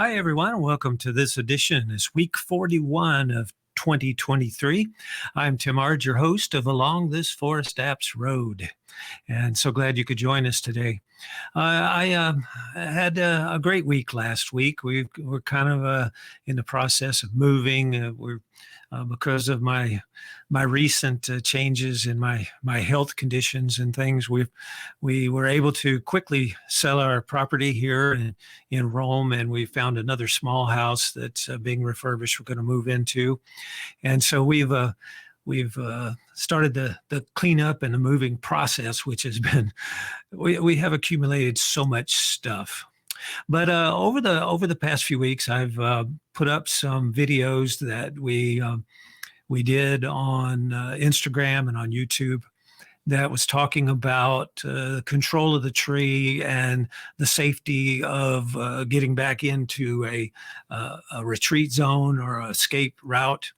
Hi, everyone. Welcome to this edition. It's week 41 of 2023. I'm Tim Ard, your host of Along This ForestApps Road. And so glad you could join us today. I had a great week last week. We're kind of in the process of moving. We're because of my recent changes in my health conditions and things. We were able to quickly sell our property here in Rome, and we found another small house that's being refurbished. We're going to move into, and so we've started the cleanup and the moving process, which has been, we have accumulated so much stuff. But over the past few weeks, I've put up some videos that we did on Instagram and on YouTube that was talking about control of the tree and the safety of getting back into a retreat zone or escape route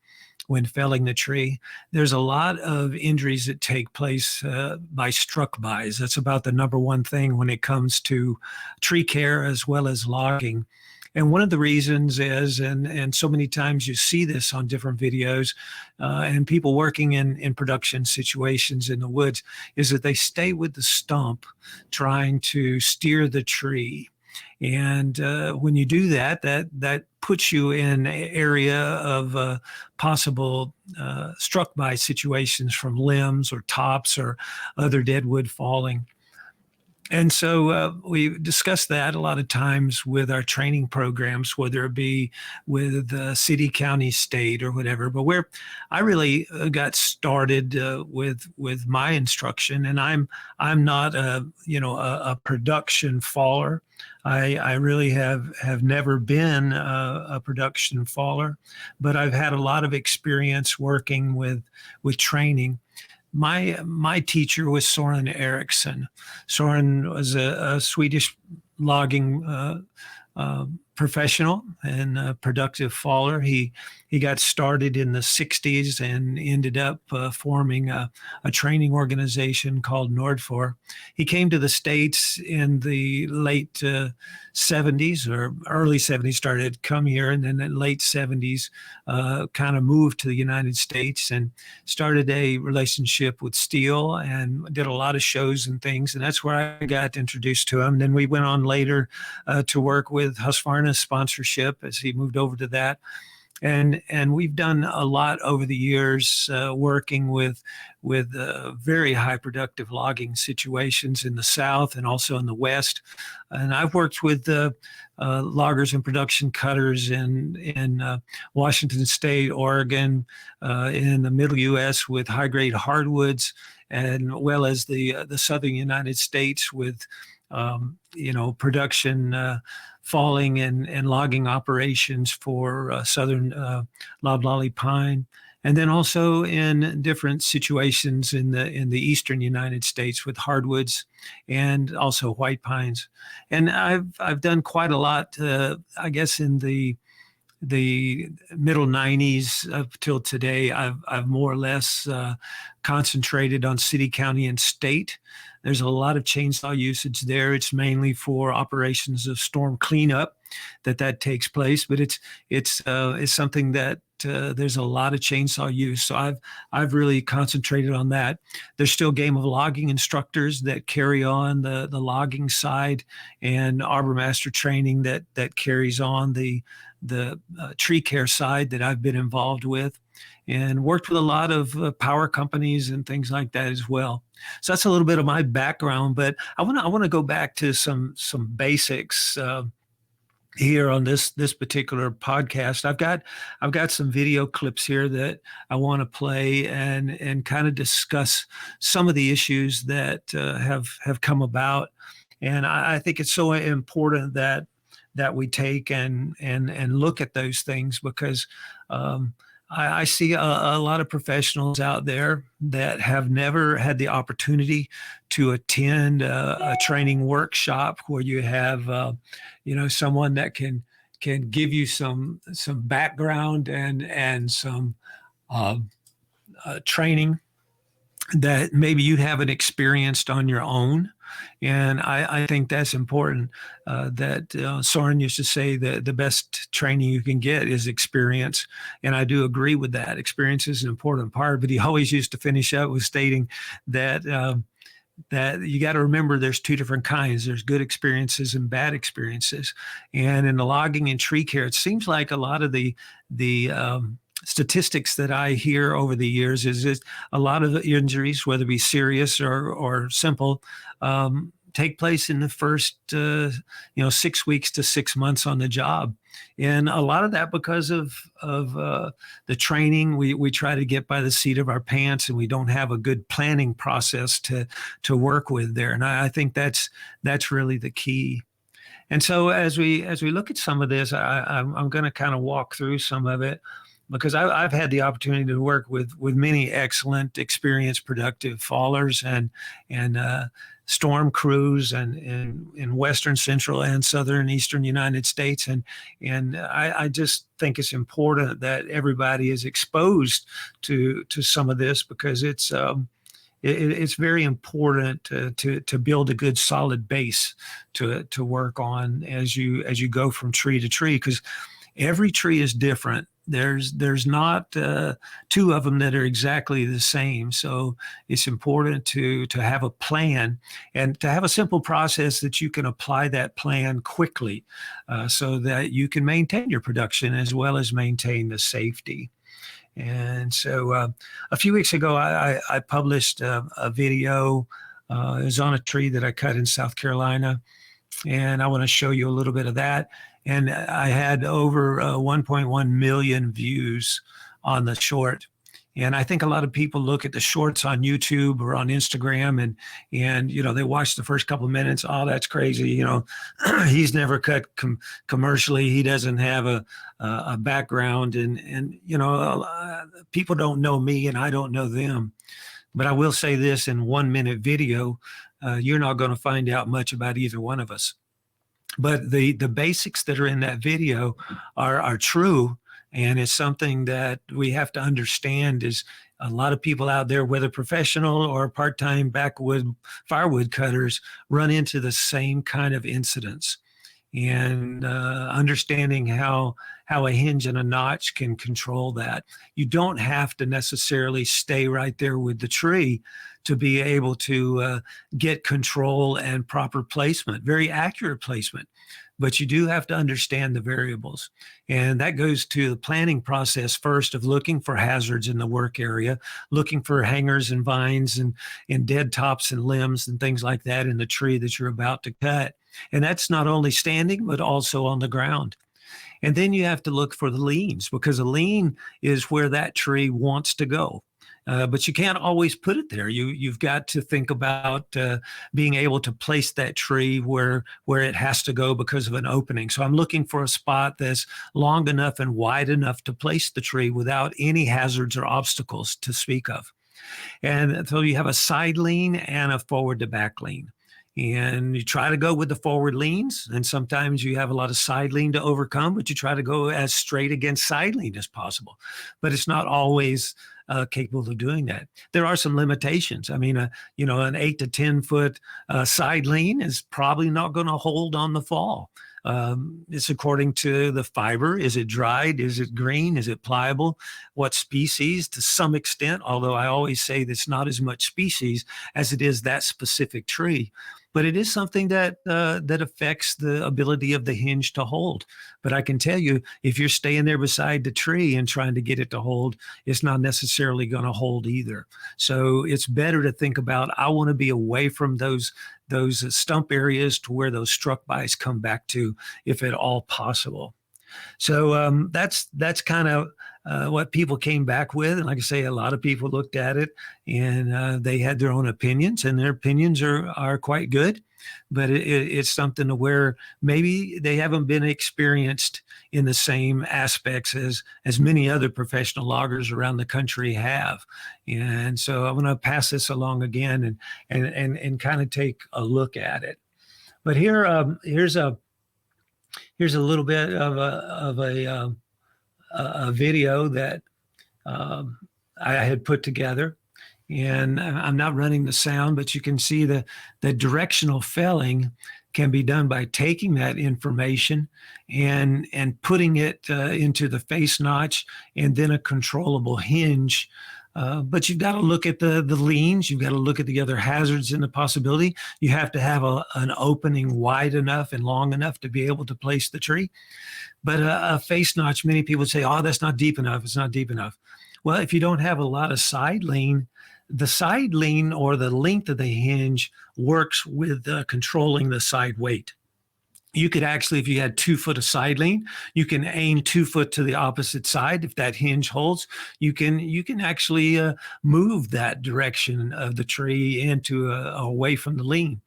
when felling the tree. There's a lot of injuries that take place by struck-bys. That's about the number one thing when it comes to tree care as well as logging. And one of the reasons is, and so many times you see this on different videos, and people working in production situations in the woods, is that they stay with the stump trying to steer the tree. And when you do that, that puts you in an area of possible struck by situations from limbs or tops or other dead wood falling. And so we discuss that a lot of times with our training programs, whether it be with city, county, state, or whatever. But where I really got started with my instruction, and I'm not a production faller. I really have never been a production faller, but I've had a lot of experience working with training. My teacher was Soren Eriksson. Soren was a Swedish logging professional and a productive faller. He got started in the 60s and ended up forming a training organization called Nordfor. He came to the States in the late 70s or early 70s, started to come here, and then in the late 70s kind of moved to the United States and started a relationship with steel and did a lot of shows and things. And that's where I got introduced to him. Then we went on later to work with Husqvarna's sponsorship as he moved over to that. And we've done a lot over the years working with very high productive logging situations in the South and also in the West. And I've worked with loggers and production cutters in Washington State, Oregon, in the middle U.S. with high grade hardwoods, and well as the Southern United States with production falling and logging operations for southern loblolly pine, and then also in different situations in the eastern United States with hardwoods and also white pines. And I've done quite a lot, I guess, in the middle 90s up till today. I've more or less concentrated on city, county, and state. There's a lot of chainsaw usage there. It's mainly for operations of storm cleanup that takes place, but it's something that there's a lot of chainsaw use. So I've really concentrated on that. There's still game of logging instructors that carry on the logging side, and arbor master training that carries on the tree care side that I've been involved with, and worked with a lot of power companies and things like that as well. So that's a little bit of my background, but I want to go back to some basics here on this particular podcast. I've got some video clips here that I want to play and kind of discuss some of the issues that have come about, and I think it's so important that we take and look at those things, because I see a lot of professionals out there that have never had the opportunity to attend a training workshop where you have, someone that can give you some background and some training that maybe you haven't experienced on your own. And I think that's important. That Soren used to say that the best training you can get is experience. And I do agree with that. Experience is an important part. But he always used to finish up with stating that that you got to remember there's two different kinds. There's good experiences and bad experiences. And in the logging and tree care, it seems like a lot of the statistics that I hear over the years is a lot of the injuries, whether it be serious or simple, take place in the first 6 weeks to 6 months on the job. And a lot of that because of the training we try to get by the seat of our pants, and we don't have a good planning process to work with there. And I think that's really the key. And so as we look at some of this, I'm going to kind of walk through some of it, because I've had the opportunity to work with many excellent, experienced, productive fallers and storm crews and in western, central, and southern, eastern United States, and I just think it's important that everybody is exposed to some of this, because it's very important to build a good solid base to work on as you go from tree to tree, because every tree is different. There's not two of them that are exactly the same. So it's important to have a plan and to have a simple process that you can apply that plan quickly, so that you can maintain your production as well as maintain the safety. And so a few weeks ago, I published a video. It was on a tree that I cut in South Carolina, and I want to show you a little bit of that. And I had over 1.1 million views on the short. And I think a lot of people look at the shorts on YouTube or on Instagram, and they watch the first couple of minutes. Oh, that's crazy. He's never cut commercially. He doesn't have a background, and people don't know me, and I don't know them. But I will say this: in 1 minute video, you're not going to find out much about either one of us. But the basics that are in that video are true, and it's something that we have to understand. Is a lot of people out there, whether professional or part-time backwood firewood cutters, run into the same kind of incidents. And understanding how a hinge and a notch can control that. You don't have to necessarily stay right there with the tree to be able to get control and proper placement, very accurate placement. But you do have to understand the variables. And that goes to the planning process first, of looking for hazards in the work area, looking for hangers and vines and dead tops and limbs and things like that in the tree that you're about to cut. And that's not only standing, but also on the ground. And then you have to look for the leans, because a lean is where that tree wants to go. But you can't always put it there. You've got to think about being able to place that tree where it has to go because of an opening. So I'm looking for a spot that's long enough and wide enough to place the tree without any hazards or obstacles to speak of. And so you have a side lean and a forward to back lean. And you try to go with the forward leans, and sometimes you have a lot of side lean to overcome, but you try to go as straight against side lean as possible. But it's not always capable of doing that. There are some limitations. I mean, an 8 to 10 foot side lean is probably not going to hold on the fall. It's according to the fiber. Is it dried? Is it green? Is it pliable? What species? To some extent, although I always say that's not as much species as it is that specific tree. But it is something that affects the ability of the hinge to hold. But I can tell you, if you're staying there beside the tree and trying to get it to hold, it's not necessarily going to hold either. So it's better to think about, I want to be away from those stump areas to where those struck bys come back to, if at all possible. So that's kind of what people came back with. And like I say, a lot of people looked at it, and they had their own opinions, and their opinions are quite good. But it's something to where maybe they haven't been experienced in the same aspects as many other professional loggers around the country have. And so I'm going to pass this along again and kind of take a look at it. But here's a little bit of a video that I had put together. And I'm not running the sound, but you can see the directional felling can be done by taking that information and putting it into the face notch and then a controllable hinge. But you've got to look at the leans. You've got to look at the other hazards and the possibility. You have to have an opening wide enough and long enough to be able to place the tree. But a face notch, many people say, oh, that's not deep enough. It's not deep enough. Well, if you don't have a lot of side lean, the side lean or the length of the hinge works with controlling the side weight. You could actually, if you had 2 foot of side lean, you can aim 2 foot to the opposite side. If that hinge holds, you can actually move that direction of the tree into away from the lean.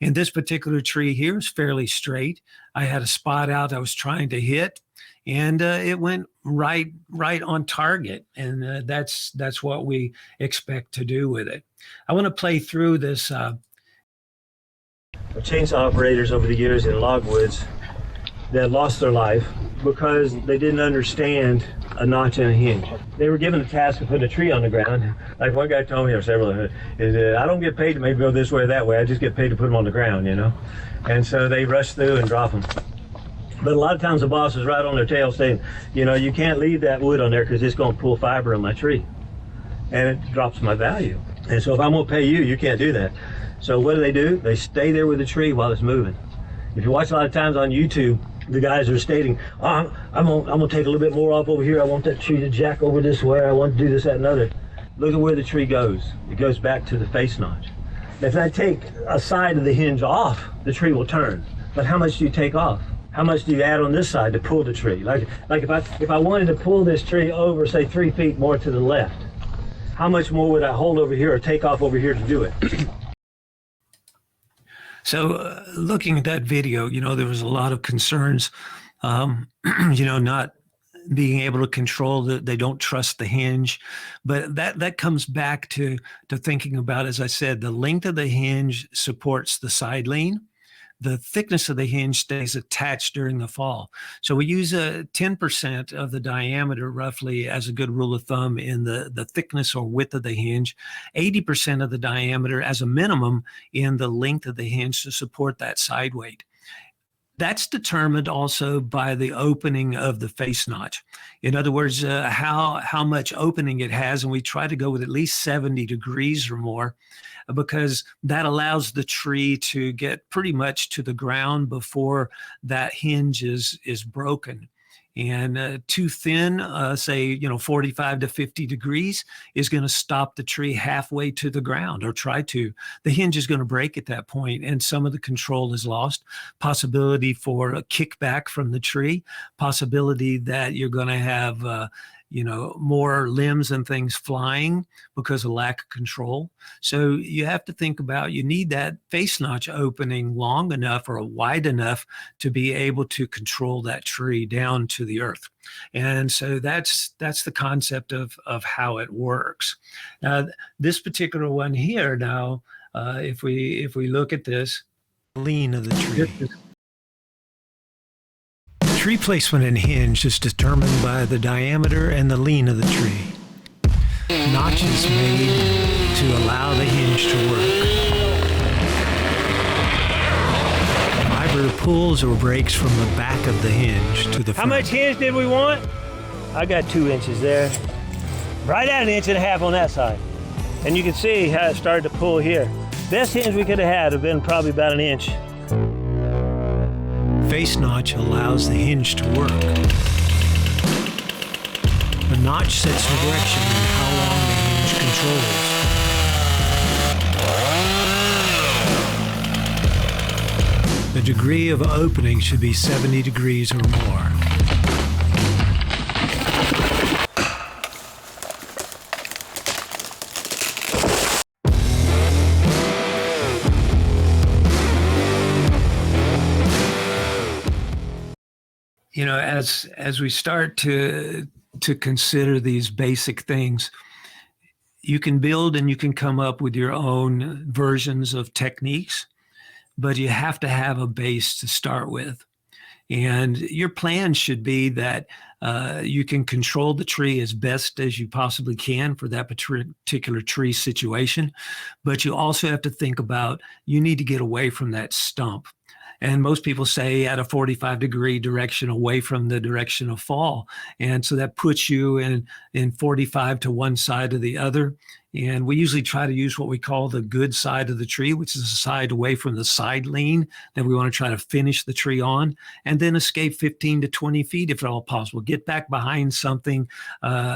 And this particular tree here is fairly straight. I had a spot out I was trying to hit, and it went right on target. And that's what we expect to do with it. I want to play through this. Chainsaw operators over the years in logwoods that lost their life because they didn't understand a notch and a hinge. They were given the task of putting a tree on the ground. Like one guy told me, or several, is I don't get paid to maybe go this way or that way. I just get paid to put them on the ground, you know. And so they rush through and drop them. But a lot of times the boss is right on their tail saying, you know, you can't leave that wood on there because it's going to pull fiber on my tree. And it drops my value. And so if I'm going to pay you, you can't do that. So what do? They stay there with the tree while it's moving. If you watch a lot of times on YouTube, the guys are stating, oh, I'm gonna take a little bit more off over here. I want that tree to jack over this way. I want to do this, that, and other. Look at where the tree goes. It goes back to the face notch. If I take a side of the hinge off, the tree will turn. But how much do you take off? How much do you add on this side to pull the tree? Like if I wanted to pull this tree over, say 3 feet more to the left, how much more would I hold over here or take off over here to do it? So looking at that video, you know, there was a lot of concerns, you know, not being able to control they don't trust the hinge, but that comes back to thinking about, as I said, the length of the hinge supports the side lean. The thickness of the hinge stays attached during the fall. So we use 10% of the diameter roughly as a good rule of thumb in the thickness or width of the hinge, 80% of the diameter as a minimum in the length of the hinge to support that side weight. That's determined also by the opening of the face notch. In other words, how much opening it has, and we try to go with at least 70 degrees or more, because that allows the tree to get pretty much to the ground before that hinge is broken. And too thin, say, you know, 45 to 50 degrees is going to stop the tree halfway to the ground, or try to. The hinge is going to break at that point, and some of the control is lost. Possibility for a kickback from the tree, possibility that you're going to have you know, more limbs and things flying because of lack of control. So you have to think about, you need that face notch opening long enough or wide enough to be able to control that tree down to the earth. And so that's the concept of how it works. Now, this particular one here, now, if we look at this, lean of the tree. Tree placement and hinge is determined by the diameter and the lean of the tree. Notches made to allow the hinge to work. Fiber pulls or breaks from the back of the hinge to the front. How much hinge did we want? I got 2 inches there. Right at 1.5 inches on that side. And you can see how it started to pull here. Best hinge we could have had been probably about 1 inch. Face notch allows the hinge to work. The notch sets the direction and how long the hinge controls. The degree of opening should be 70 degrees or more. You know, as we start to consider these basic things, you can build and you can come up with your own versions of techniques, but you have to have a base to start with. And your plan should be that you can control the tree as best as you possibly can for that particular tree situation. But you also have to think about you need to get away from that stump. And most people say at a 45-degree direction away from the direction of fall. And so that puts you in 45 to one side or the other. And we usually try to use what we call the good side of the tree, which is the side away from the side lean that we want to try to finish the tree on, and then escape 15 to 20 feet if at all possible. Get back behind something,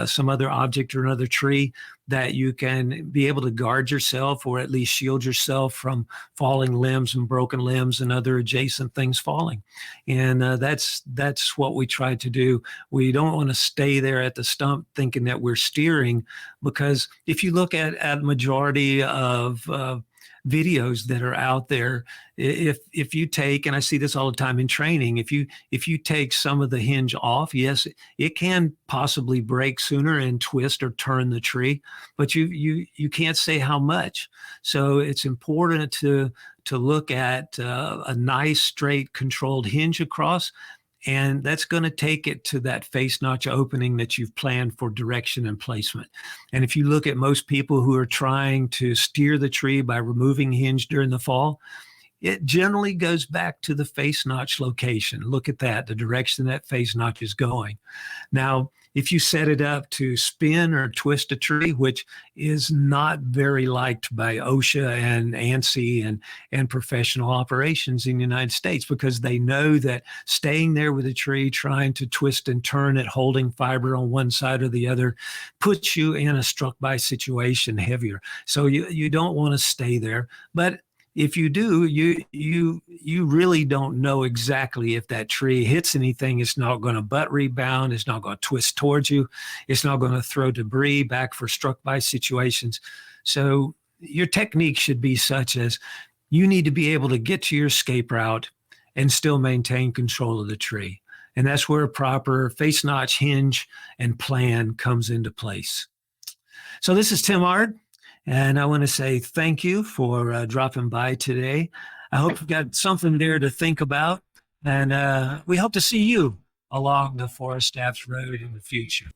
some other object or another tree that you can be able to guard yourself or at least shield yourself from falling limbs and broken limbs and other adjacent things falling. And that's what we try to do. We don't want to stay there at the stump thinking that we're steering, because if you look at majority of videos that are out there, if you take, and I see this all the time in training, if you take some of the hinge off, yes, it can possibly break sooner and twist or turn the tree, but you can't say how much. So it's important to look at a nice straight controlled hinge across. And that's going to take it to that face notch opening that you've planned for direction and placement. And if you look at most people who are trying to steer the tree by removing hinge during the fall, it generally goes back to the face notch location. Look at that, the direction that face notch is going. Now, if you set it up to spin or twist a tree, which is not very liked by OSHA and ANSI and professional operations in the United States, because they know that staying there with a tree, trying to twist and turn it, holding fiber on one side or the other, puts you in a struck by situation heavier. So you don't want to stay there. But if you do, you really don't know exactly if that tree hits anything. It's not going to butt rebound. It's not going to twist towards you. It's not going to throw debris back for struck by situations. So your technique should be such as you need to be able to get to your escape route and still maintain control of the tree. And that's where a proper face notch hinge and plan comes into place. So this is Tim Ard. And I want to say thank you for dropping by today. I hope you've got something there to think about. And we hope to see you along the ForestApps Road in the future.